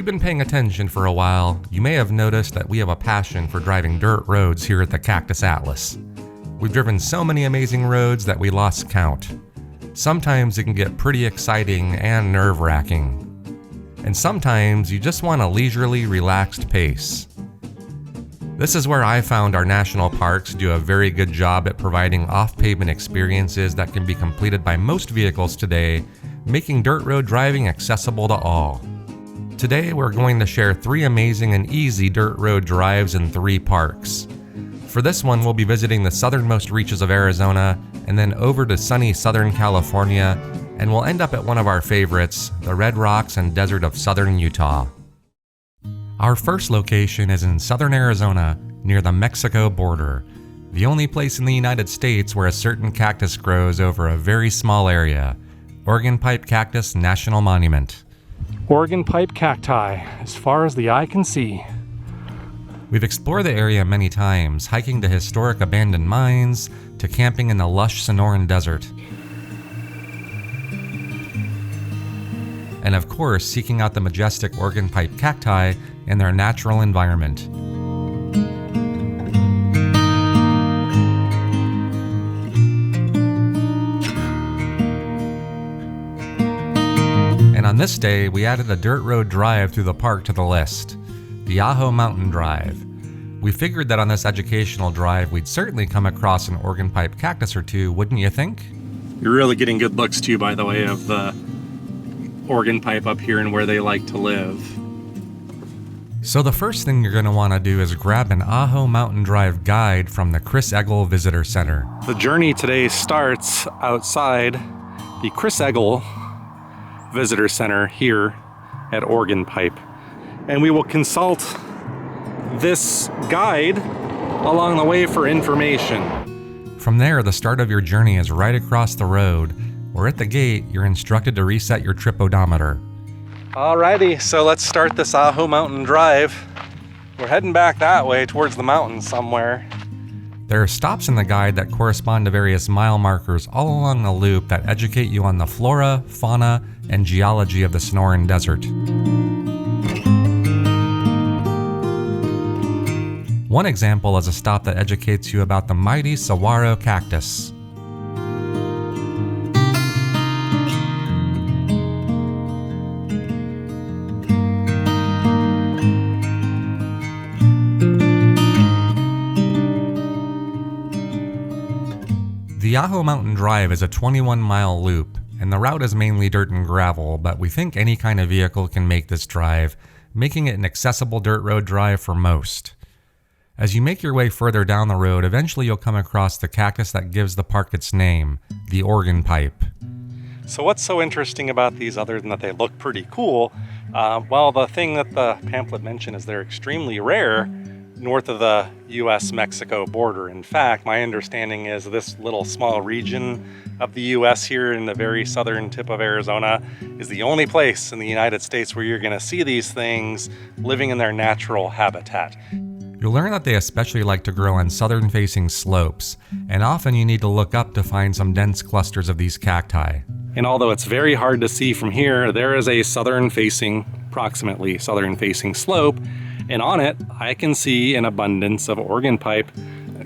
you've been paying attention for a while, you may have noticed that we have a passion for driving dirt roads here at the Cactus Atlas. We've driven so many amazing roads that we lost count. Sometimes it can get pretty exciting and nerve-wracking. And sometimes you just want a leisurely, relaxed pace. This is where I found our national parks do a very good job at providing off-pavement experiences that can be completed by most vehicles today, making dirt road driving accessible to all. Today we're going to share 3 amazing and easy dirt road drives in 3 parks. For this one, we'll be visiting the southernmost reaches of Arizona and then over to sunny Southern California, and we'll end up at one of our favorites, the Red Rocks and Desert of southern Utah. Our first location is in southern Arizona near the Mexico border, the only place in the United States where a certain cactus grows over a very small area, Organ Pipe Cactus National Monument. Organ pipe cacti, as far as the eye can see. We've explored the area many times, hiking to historic abandoned mines, to camping in the lush Sonoran Desert. And of course, seeking out the majestic organ pipe cacti in their natural environment. And on this day, we added a dirt road drive through the park to the list, the Ajo Mountain Drive. We figured that on this educational drive, we'd certainly come across an organ pipe cactus or two, wouldn't you think? You're really getting good looks too, by the way, of the organ pipe up here and where they like to live. So the first thing you're going to want to do is grab an Ajo Mountain Drive guide from the Chris Eggle Visitor Center. The journey today starts outside the Chris Eggle Visitor Center here at Organ Pipe. And we will consult this guide along the way for information. From there, the start of your journey is right across the road, where at the gate, you're instructed to reset your trip odometer. Alrighty, so let's start this Ajo Mountain Drive. We're heading back that way towards the mountains somewhere. There are stops in the guide that correspond to various mile markers all along the loop that educate you on the flora, fauna, and geology of the Sonoran Desert. One example is a stop that educates you about the mighty saguaro cactus. The Ajo Mountain Drive is a 21-mile loop, and the route is mainly dirt and gravel, but we think any kind of vehicle can make this drive, making it an accessible dirt road drive for most. As you make your way further down the road, eventually you'll come across the cactus that gives the park its name, the organ pipe. So what's so interesting about these other than that they look pretty cool? Well, the thing that the pamphlet mentioned is they're extremely rare north of the US-Mexico border. In fact, my understanding is this little small region of the US here in the very southern tip of Arizona is the only place in the United States where you're going to see these things living in their natural habitat. You'll learn that they especially like to grow on southern-facing slopes, and often you need to look up to find some dense clusters of these cacti. And although it's very hard to see from here, there is a approximately southern-facing slope, and on it, I can see an abundance of organ pipe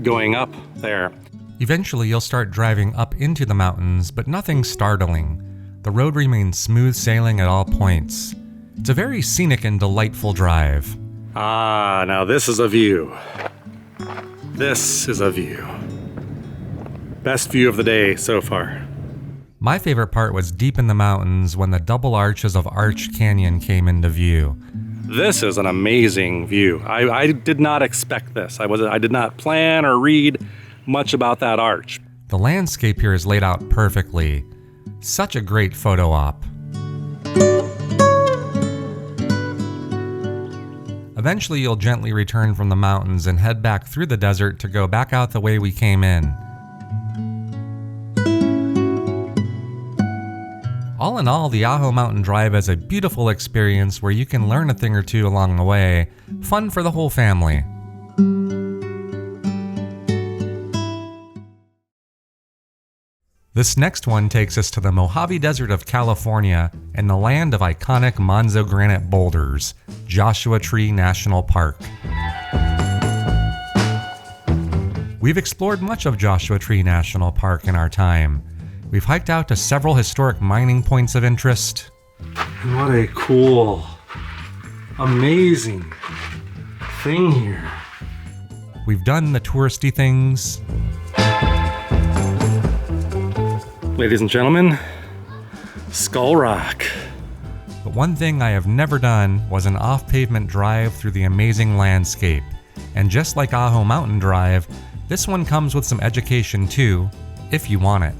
going up there. Eventually, you'll start driving up into the mountains, but nothing startling. The road remains smooth sailing at all points. It's a very scenic and delightful drive. Ah, now this is a view. This is a view. Best view of the day so far. My favorite part was deep in the mountains when the double arches of Arch Canyon came into view. This is an amazing view. I did not expect this. I did not plan or read much about that arch. The landscape here is laid out perfectly. Such a great photo op. Eventually, you'll gently return from the mountains and head back through the desert to go back out the way we came in. All in all, the Ajo Mountain Drive is a beautiful experience where you can learn a thing or two along the way. Fun for the whole family. This next one takes us to the Mojave Desert of California and the land of iconic Monzo granite boulders, Joshua Tree National Park. We've explored much of Joshua Tree National Park in our time. We've hiked out to several historic mining points of interest. What a cool, amazing thing here. We've done the touristy things. Ladies and gentlemen, Skull Rock. But one thing I have never done was an off-pavement drive through the amazing landscape. And just like Ajo Mountain Drive, this one comes with some education too, if you want it.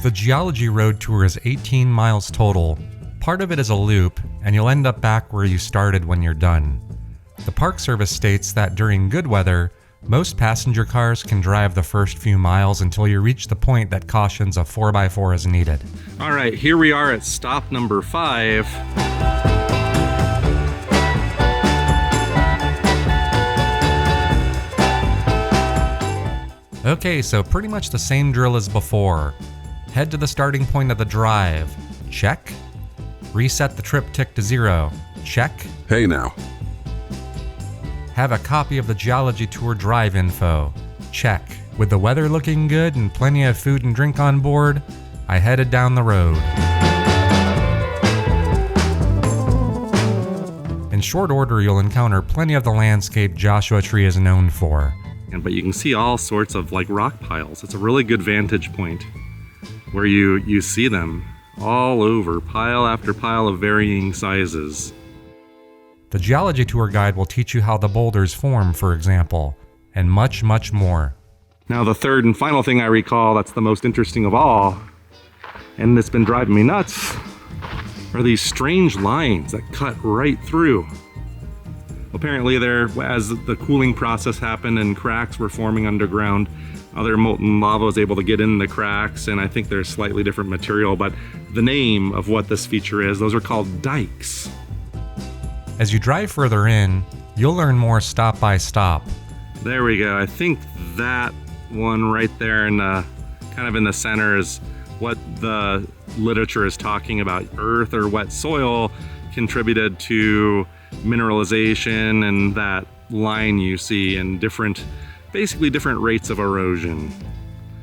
The Geology Road Tour is 18 miles total. Part of it is a loop, and you'll end up back where you started when you're done. The Park Service states that during good weather, most passenger cars can drive the first few miles until you reach the point that cautions a 4x4 is needed. All right, here we are at stop number 5. Okay, so pretty much the same drill as before. Head to the starting point of the drive. Check. Reset the trip tick to 0. Check. Hey now. Have a copy of the Geology Tour drive info. Check. With the weather looking good and plenty of food and drink on board, I headed down the road. In short order, you'll encounter plenty of the landscape Joshua Tree is known for. But you can see all sorts of like rock piles. It's a really good vantage point where you see them all over, pile after pile of varying sizes. The Geology Tour guide will teach you how the boulders form, for example, and much, much more. Now the third and final thing I recall that's the most interesting of all, and it's been driving me nuts, are these strange lines that cut right through. Apparently as the cooling process happened and cracks were forming underground, other molten lava was able to get in the cracks, and I think there's slightly different material, but the name of what this feature is, those are called dikes. As you drive further in, you'll learn more stop by stop. There we go. I think that one right there in kind of in the center is what the literature is talking about. Earth or wet soil contributed to mineralization, and that line you see in basically different rates of erosion.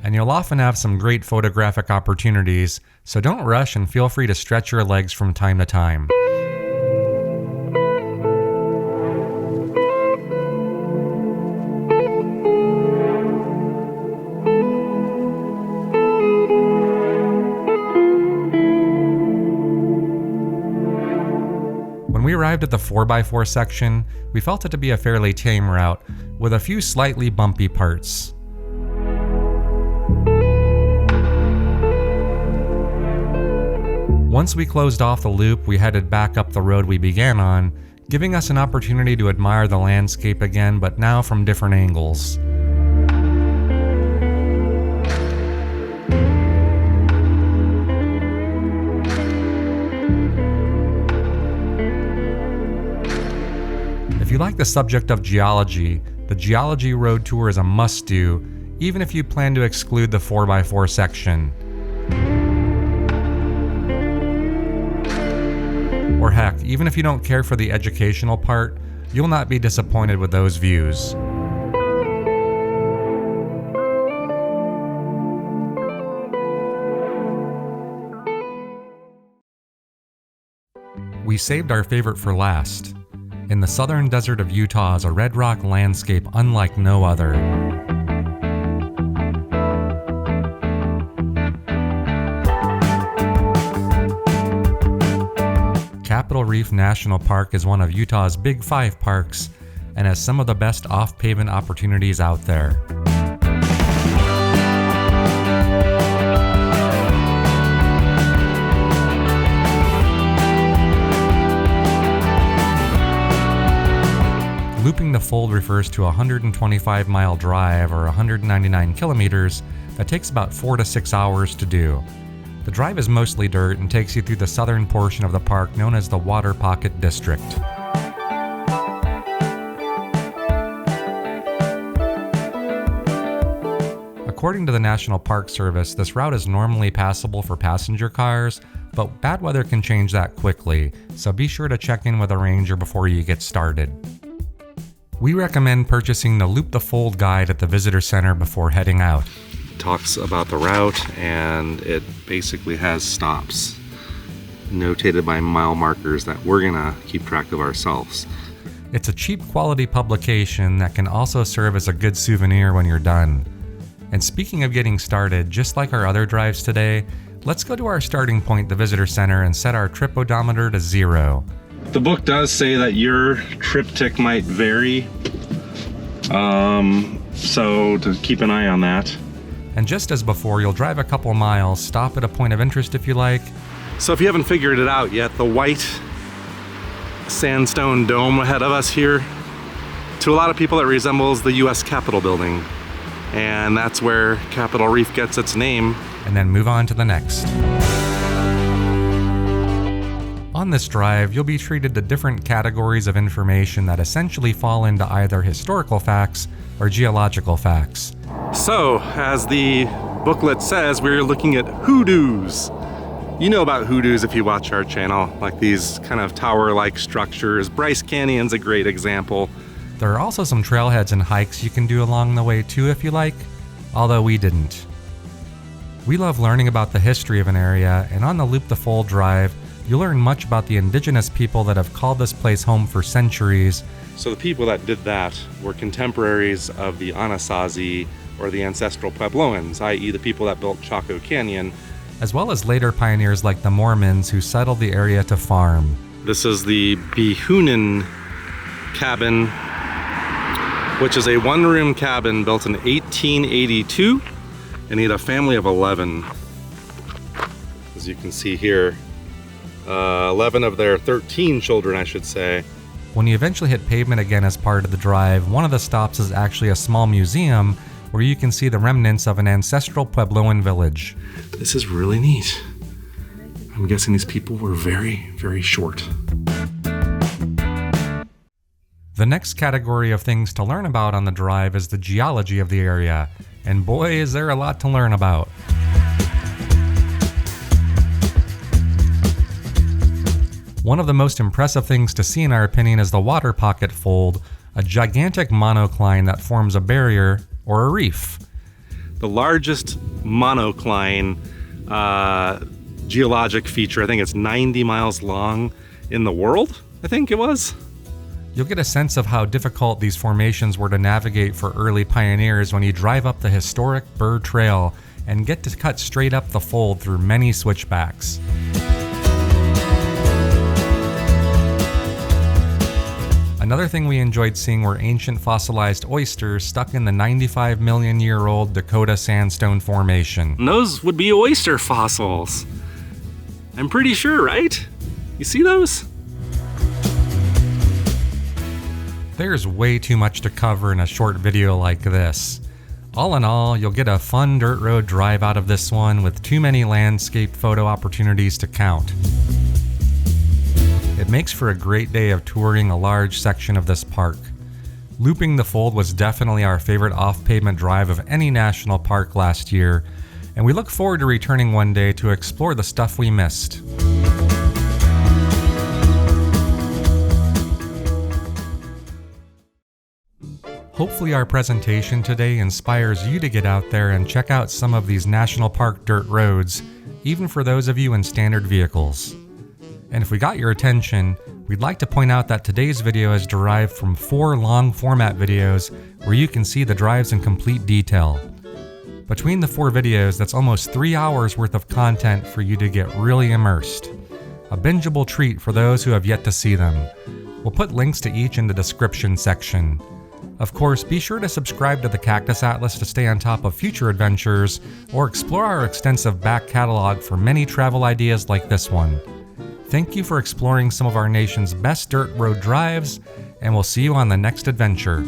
And you'll often have some great photographic opportunities, so don't rush and feel free to stretch your legs from time to time. When we arrived at the 4x4 section, we felt it to be a fairly tame route, with a few slightly bumpy parts. Once we closed off the loop, we headed back up the road we began on, giving us an opportunity to admire the landscape again, but now from different angles. If you like the subject of geology, the Geology Road Tour is a must-do, even if you plan to exclude the 4x4 section. Or heck, even if you don't care for the educational part, you'll not be disappointed with those views. We saved our favorite for last. In the Sonoran Desert of Utah is a red rock landscape unlike no other. Capitol Reef National Park is one of Utah's Big 5 parks and has some of the best off-pavement opportunities out there. Looping the fold refers to a 125-mile drive or 199 kilometers that takes about 4 to 6 hours to do. The drive is mostly dirt and takes you through the southern portion of the park known as the Water Pocket District. According to the National Park Service, this route is normally passable for passenger cars, but bad weather can change that quickly, so be sure to check in with a ranger before you get started. We recommend purchasing the Loop the Fold guide at the visitor center before heading out. It talks about the route, and it basically has stops notated by mile markers that we're gonna keep track of ourselves. It's a cheap quality publication that can also serve as a good souvenir when you're done. And speaking of getting started, just like our other drives today, let's go to our starting point, the visitor center, and set our trip odometer to 0. The book does say that your triptych might vary, so to keep an eye on that. And just as before, you'll drive a couple miles, stop at a point of interest if you like. So if you haven't figured it out yet, the white sandstone dome ahead of us here, to a lot of people it resembles the US Capitol building. And that's where Capitol Reef gets its name. And then move on to the next. On this drive, you'll be treated to different categories of information that essentially fall into either historical facts or geological facts. So, as the booklet says, we're looking at hoodoos. You know about hoodoos if you watch our channel, like these kind of tower-like structures. Bryce Canyon's a great example. There are also some trailheads and hikes you can do along the way too if you like, although we didn't. We love learning about the history of an area, and on the Loop the Fold drive, you'll learn much about the indigenous people that have called this place home for centuries. So the people that did that were contemporaries of the Anasazi, or the ancestral Puebloans, i.e. the people that built Chaco Canyon. As well as later pioneers like the Mormons who settled the area to farm. This is the Bihunan cabin, which is a one-room cabin built in 1882, and he had a family of 11. As you can see here, 11 of their 13 children, I should say. When you eventually hit pavement again as part of the drive, one of the stops is actually a small museum where you can see the remnants of an ancestral Puebloan village. This is really neat. I'm guessing these people were very, very short. The next category of things to learn about on the drive is the geology of the area, and boy is there a lot to learn about. One of the most impressive things to see in our opinion is the water pocket fold, a gigantic monocline that forms a barrier or a reef. The largest monocline geologic feature, I think it's 90 miles long in the world, I think it was. You'll get a sense of how difficult these formations were to navigate for early pioneers when you drive up the historic Burr Trail and get to cut straight up the fold through many switchbacks. Another thing we enjoyed seeing were ancient fossilized oysters stuck in the 95 million year old Dakota Sandstone Formation. And those would be oyster fossils. I'm pretty sure, right? You see those? There's way too much to cover in a short video like this. All in all, you'll get a fun dirt road drive out of this one with too many landscape photo opportunities to count. It makes for a great day of touring a large section of this park. Looping the Fold was definitely our favorite off-pavement drive of any national park last year, and we look forward to returning one day to explore the stuff we missed. Hopefully our presentation today inspires you to get out there and check out some of these national park dirt roads, even for those of you in standard vehicles. And if we got your attention, we'd like to point out that today's video is derived from 4 long format videos where you can see the drives in complete detail. Between the 4 videos, that's almost 3 hours worth of content for you to get really immersed. A bingeable treat for those who have yet to see them. We'll put links to each in the description section. Of course, be sure to subscribe to the Cactus Atlas to stay on top of future adventures, or explore our extensive back catalog for many travel ideas like this one. Thank you for exploring some of our nation's best dirt road drives, and we'll see you on the next adventure.